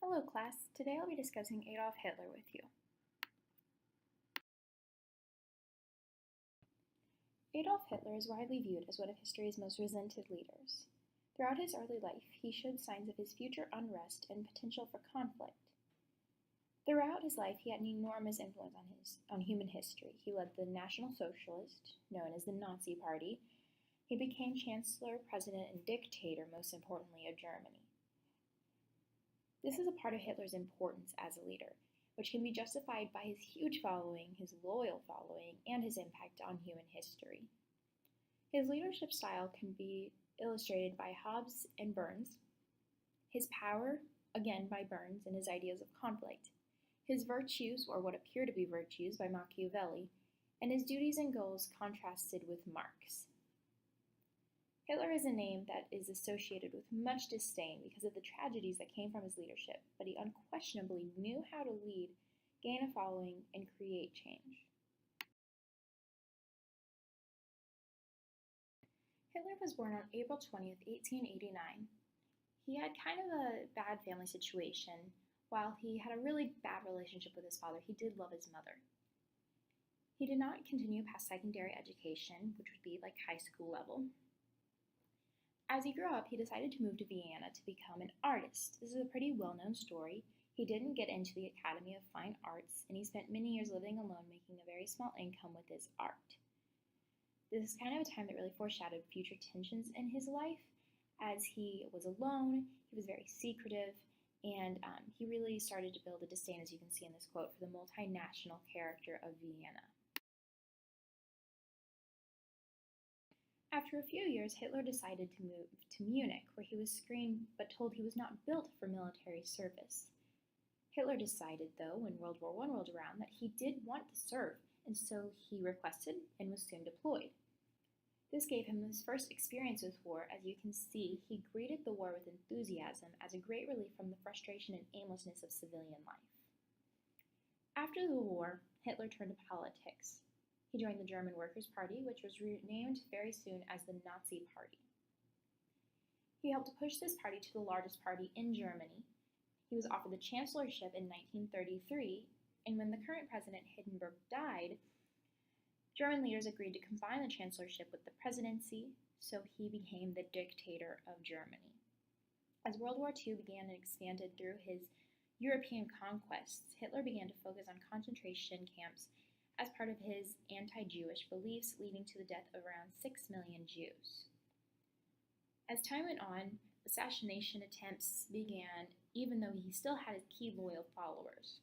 Hello class, today I'll be discussing Adolf Hitler with you. Adolf Hitler is widely viewed as one of history's most resented leaders. Throughout his early life, he showed signs of his future unrest and potential for conflict. Throughout his life, he had an enormous influence on human history. He led the National Socialist, known as the Nazi Party. He became Chancellor, President, and Dictator, most importantly, of Germany. This is a part of Hitler's importance as a leader, which can be justified by his huge following, his loyal following, and his impact on human history. His leadership style can be illustrated by Hobbes and Burns, his power, again by Burns and his ideas of conflict, his virtues, or what appear to be virtues, by Machiavelli, and his duties and goals contrasted with Marx. Hitler is a name that is associated with much disdain because of the tragedies that came from his leadership, but he unquestionably knew how to lead, gain a following, and create change. Hitler was born on April 20th, 1889. He had kind of a bad family situation. While he had a really bad relationship with his father, he did love his mother. He did not continue past secondary education, which would be like high school level. As he grew up, he decided to move to Vienna to become an artist. This is a pretty well-known story. He didn't get into the Academy of Fine Arts, and he spent many years living alone, making a very small income with his art. This is kind of a time that really foreshadowed future tensions in his life. As he was alone, he was very secretive, and he really started to build a disdain, as you can see in this quote, for the multinational character of Vienna. After a few years, Hitler decided to move to Munich, where he was screened but told he was not built for military service. Hitler decided, though, when World War I rolled around, that he did want to serve, and so he requested and was soon deployed. This gave him his first experience with war. As you can see, he greeted the war with enthusiasm as a great relief from the frustration and aimlessness of civilian life. After the war, Hitler turned to politics. He joined the German Workers' Party, which was renamed very soon as the Nazi Party. He helped push this party to the largest party in Germany. He was offered the chancellorship in 1933, and when the current president, Hindenburg, died, German leaders agreed to combine the chancellorship with the presidency, so he became the dictator of Germany. As World War II began and expanded through his European conquests, Hitler began to focus on concentration camps as part of his anti-Jewish beliefs, leading to the death of around 6 million Jews. As time went on, assassination attempts began, even though he still had his key loyal followers.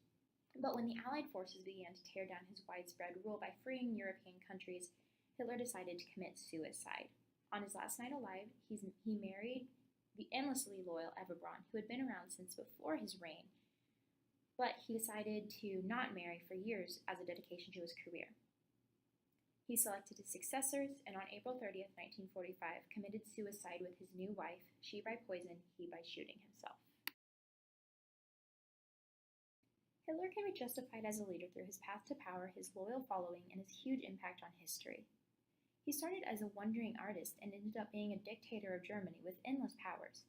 But when the Allied forces began to tear down his widespread rule by freeing European countries, Hitler decided to commit suicide. On his last night alive, he married the endlessly loyal Eva Braun, who had been around since before his reign, but he decided to not marry for years as a dedication to his career. He selected his successors, and on April 30th, 1945, committed suicide with his new wife, she by poison, he by shooting himself. Hitler can be justified as a leader through his path to power, his loyal following, and his huge impact on history. He started as a wandering artist and ended up being a dictator of Germany with endless powers.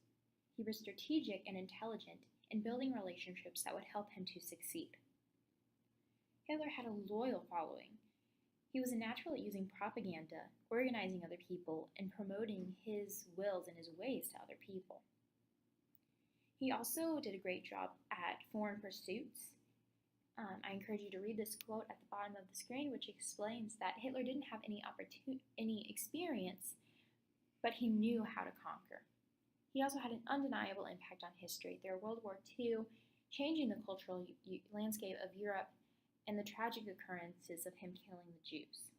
He was strategic and intelligent in building relationships that would help him to succeed. Hitler had a loyal following. He was a natural at using propaganda, organizing other people, and promoting his wills and his ways to other people. He also did a great job at foreign pursuits. I encourage you to read this quote at the bottom of the screen, which explains that Hitler didn't have any experience, but he knew how to conquer. He also had an undeniable impact on history through World War II, changing the cultural landscape of Europe and the tragic occurrences of him killing the Jews.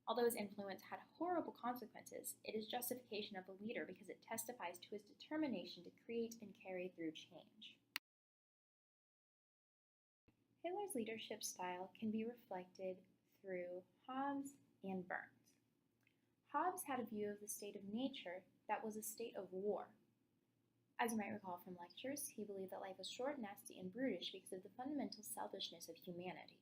Although his influence had horrible consequences, it is justification of a leader because it testifies to his determination to create and carry through change. Hitler's leadership style can be reflected through Hobbes and Burns. Hobbes had a view of the state of nature that was a state of war. As you might recall from lectures, he believed that life was short, nasty, and brutish because of the fundamental selfishness of humanity.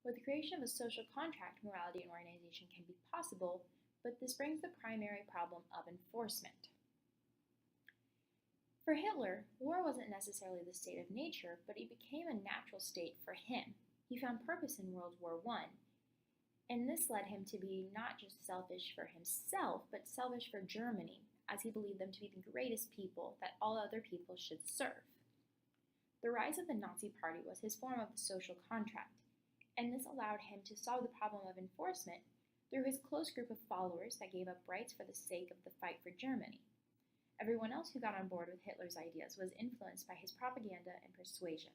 With the creation of a social contract, morality and organization can be possible, but this brings the primary problem of enforcement. For Hitler, war wasn't necessarily the state of nature, but it became a natural state for him. He found purpose in World War I, and this led him to be not just selfish for himself, but selfish for Germany, as he believed them to be the greatest people that all other people should serve. The rise of the Nazi Party was his form of the social contract, and this allowed him to solve the problem of enforcement through his close group of followers that gave up rights for the sake of the fight for Germany. Everyone else who got on board with Hitler's ideas was influenced by his propaganda and persuasion.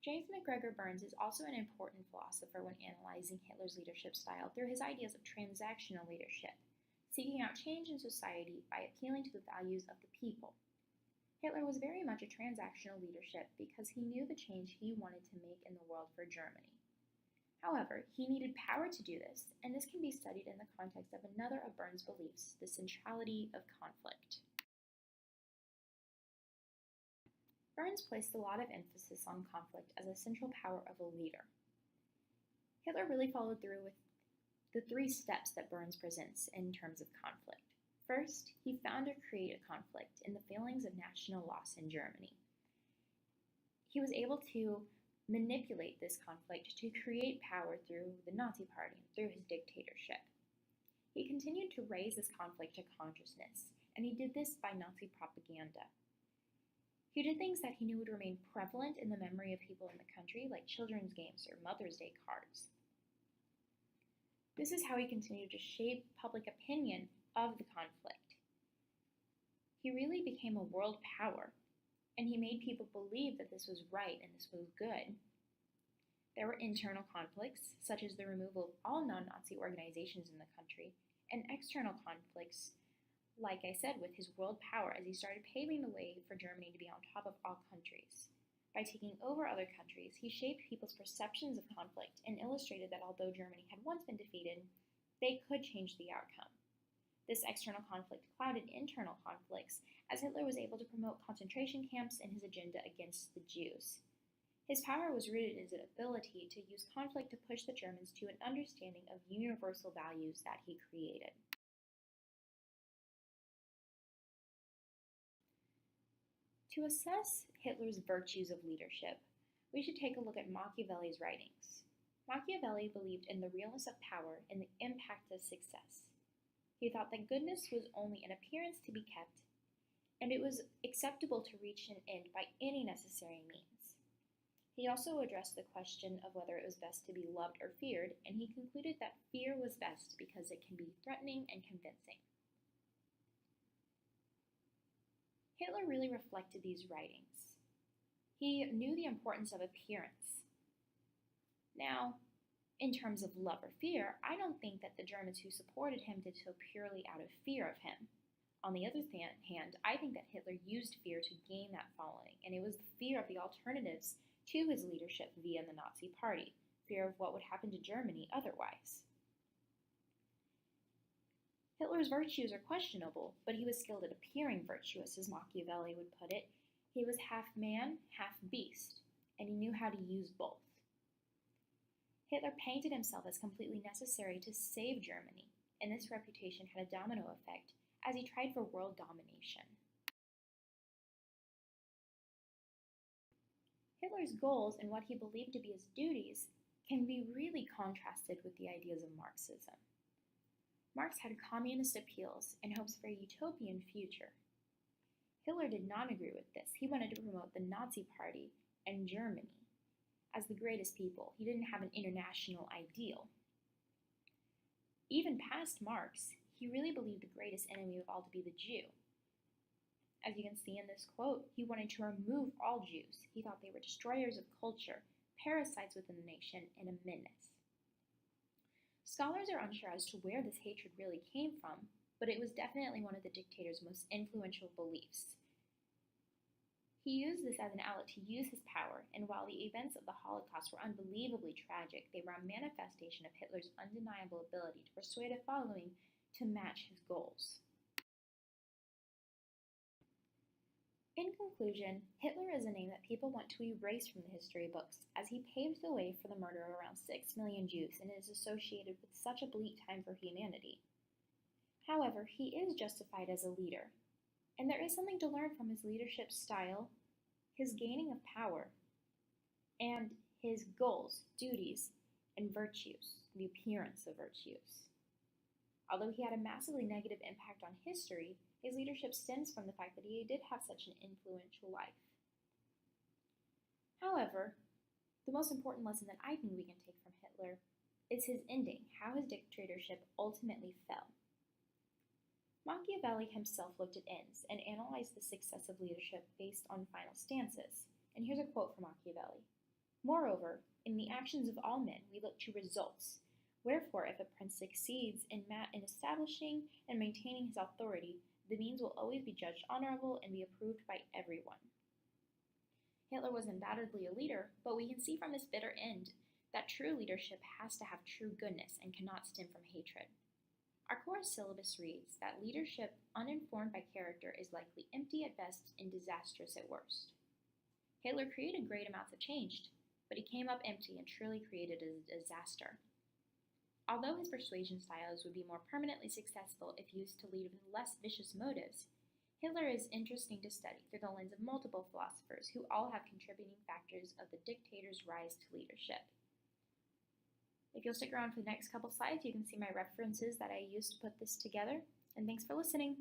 James McGregor Burns is also an important philosopher when analyzing Hitler's leadership style through his ideas of transactional leadership, seeking out change in society by appealing to the values of the people. Hitler was very much a transactional leadership because he knew the change he wanted to make in the world for Germany. However, he needed power to do this, and this can be studied in the context of another of Burns' beliefs, the centrality of conflict. Burns placed a lot of emphasis on conflict as a central power of a leader. Hitler really followed through with the 3 steps that Burns presents in terms of conflict. First, he found or created conflict in the feelings of national loss in Germany. He was able to manipulate this conflict to create power through the Nazi Party, through his dictatorship. He continued to raise this conflict to consciousness, and he did this by Nazi propaganda. He did things that he knew would remain prevalent in the memory of people in the country, like children's games or Mother's Day cards. This is how he continued to shape public opinion of the conflict. He really became a world power, and he made people believe that this was right and this was good. There were internal conflicts, such as the removal of all non-Nazi organizations in the country, and external conflicts, like I said, with his world power as he started paving the way for Germany to be on top of all countries. By taking over other countries, he shaped people's perceptions of conflict and illustrated that although Germany had once been defeated, they could change the outcome. This external conflict clouded internal conflicts, as Hitler was able to promote concentration camps in his agenda against the Jews. His power was rooted in his ability to use conflict to push the Germans to an understanding of universal values that he created. To assess Hitler's virtues of leadership, we should take a look at Machiavelli's writings. Machiavelli believed in the realness of power and the impact of success. He thought that goodness was only an appearance to be kept, and it was acceptable to reach an end by any necessary means. He also addressed the question of whether it was best to be loved or feared, and he concluded that fear was best because it can be threatening and convincing. Hitler really reflected these writings. He knew the importance of appearance. Now, in terms of love or fear, I don't think that the Germans who supported him did so purely out of fear of him. On the other hand, I think that Hitler used fear to gain that following, and it was the fear of the alternatives to his leadership via the Nazi Party, fear of what would happen to Germany otherwise. Hitler's virtues are questionable, but he was skilled at appearing virtuous, as Machiavelli would put it. He was half man, half beast, and he knew how to use both. Hitler painted himself as completely necessary to save Germany, and this reputation had a domino effect as he tried for world domination. Hitler's goals and what he believed to be his duties can be really contrasted with the ideas of Marxism. Marx had communist appeals and hopes for a utopian future. Hitler did not agree with this. He wanted to promote the Nazi Party and Germany as the greatest people. He didn't have an international ideal. Even past Marx, he really believed the greatest enemy of all to be the Jew. As you can see in this quote, he wanted to remove all Jews. He thought they were destroyers of culture, parasites within the nation, and a menace. Scholars are unsure as to where this hatred really came from, but it was definitely one of the dictator's most influential beliefs. He used this as an outlet to use his power, and while the events of the Holocaust were unbelievably tragic, they were a manifestation of Hitler's undeniable ability to persuade a following to match his goals. In conclusion, Hitler is a name that people want to erase from the history books, as he paved the way for the murder of around 6 million Jews and is associated with such a bleak time for humanity. However, he is justified as a leader. And there is something to learn from his leadership style, his gaining of power, and his goals, duties, and virtues, the appearance of virtues. Although he had a massively negative impact on history, his leadership stems from the fact that he did have such an influential life. However, the most important lesson that I think we can take from Hitler is his ending, how his dictatorship ultimately fell. Machiavelli himself looked at ends and analyzed the success of leadership based on final stances. And here's a quote from Machiavelli. Moreover, in the actions of all men we look to results. Wherefore, if a prince succeeds in establishing and maintaining his authority, the means will always be judged honorable and be approved by everyone. Hitler was undoubtedly a leader, but we can see from his bitter end that true leadership has to have true goodness and cannot stem from hatred. Our course syllabus reads that leadership uninformed by character is likely empty at best and disastrous at worst. Hitler created great amounts of change, but he came up empty and truly created a disaster. Although his persuasion styles would be more permanently successful if used to lead with less vicious motives, Hitler is interesting to study through the lens of multiple philosophers who all have contributing factors of the dictator's rise to leadership. If you'll stick around for the next couple slides, you can see my references that I used to put this together. And thanks for listening.